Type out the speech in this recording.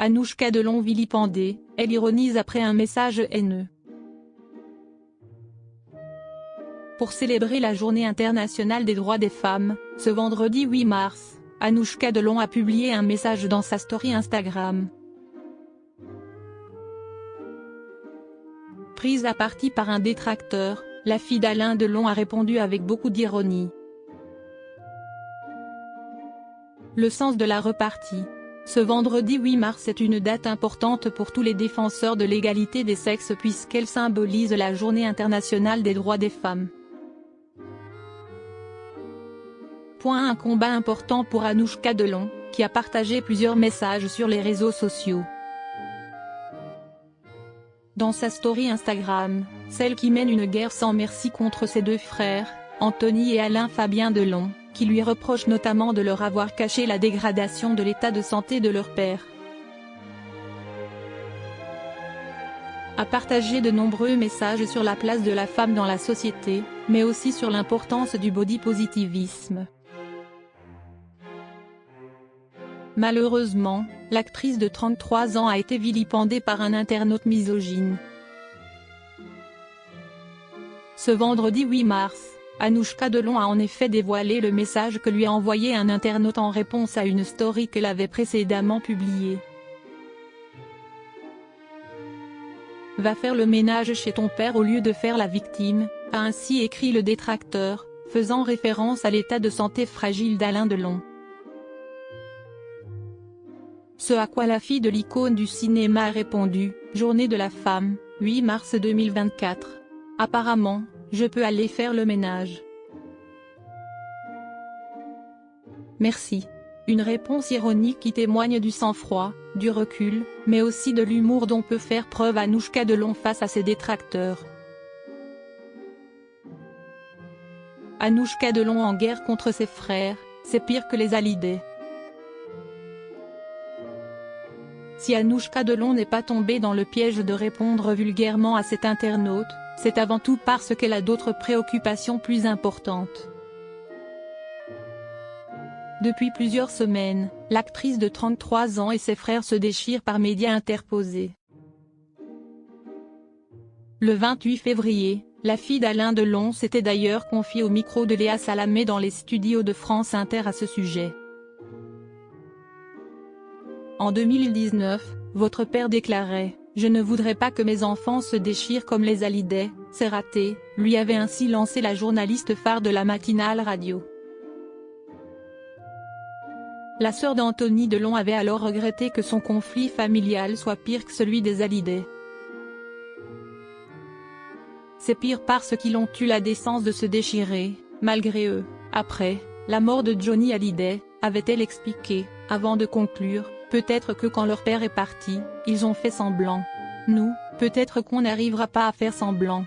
Anouchka Delon vilipendée, elle ironise après un message haineux. Pour célébrer la Journée internationale des droits des femmes, ce vendredi 8 mars, Anouchka Delon a publié un message dans sa story Instagram. Prise à partie par un détracteur, la fille d'Alain Delon a répondu avec beaucoup d'ironie. Le sens de la repartie. Ce vendredi 8 mars est une date importante pour tous les défenseurs de l'égalité des sexes puisqu'elle symbolise la Journée internationale des droits des femmes. Un combat important pour Anouchka Delon, qui a partagé plusieurs messages sur les réseaux sociaux. Dans sa story Instagram, celle qui mène une guerre sans merci contre ses deux frères, Anthony et Alain Fabien Delon, qui lui reprochent notamment de leur avoir caché la dégradation de l'état de santé de leur père. A partagé de nombreux messages sur la place de la femme dans la société, mais aussi sur l'importance du body positivisme. Malheureusement, l'actrice de 33 ans a été vilipendée par un internaute misogyne. Ce vendredi 8 mars, Anouchka Delon a en effet dévoilé le message que lui a envoyé un internaute en réponse à une story qu'elle avait précédemment publiée. Va faire le ménage chez ton père au lieu de faire la victime, a ainsi écrit le détracteur, faisant référence à l'état de santé fragile d'Alain Delon. Ce à quoi la fille de l'icône du cinéma a répondu, Journée de la femme, 8 mars 2024. Apparemment, je peux aller faire le ménage. Merci. Une réponse ironique qui témoigne du sang-froid, du recul, mais aussi de l'humour dont peut faire preuve Anouchka Delon face à ses détracteurs. Anouchka Delon en guerre contre ses frères, c'est pire que les Hallyday. Si Anouchka Delon n'est pas tombée dans le piège de répondre vulgairement à cet internaute, c'est avant tout parce qu'elle a d'autres préoccupations plus importantes. Depuis plusieurs semaines, l'actrice de 33 ans et ses frères se déchirent par médias interposés. Le 28 février, la fille d'Alain Delon s'était d'ailleurs confiée au micro de Léa Salamé dans les studios de France Inter à ce sujet. En 2019, votre père déclarait « Je ne voudrais pas que mes enfants se déchirent comme les Hallyday, c'est raté », lui avait ainsi lancé la journaliste phare de la matinale radio. La sœur d'Anthony Delon avait alors regretté que son conflit familial soit pire que celui des Hallyday. C'est pire parce qu'ils ont eu la décence de se déchirer, malgré eux, après la mort de Johnny Hallyday, avait-elle expliqué, avant de conclure. Peut-être que quand leur père est parti, ils ont fait semblant. Nous, peut-être qu'on n'arrivera pas à faire semblant.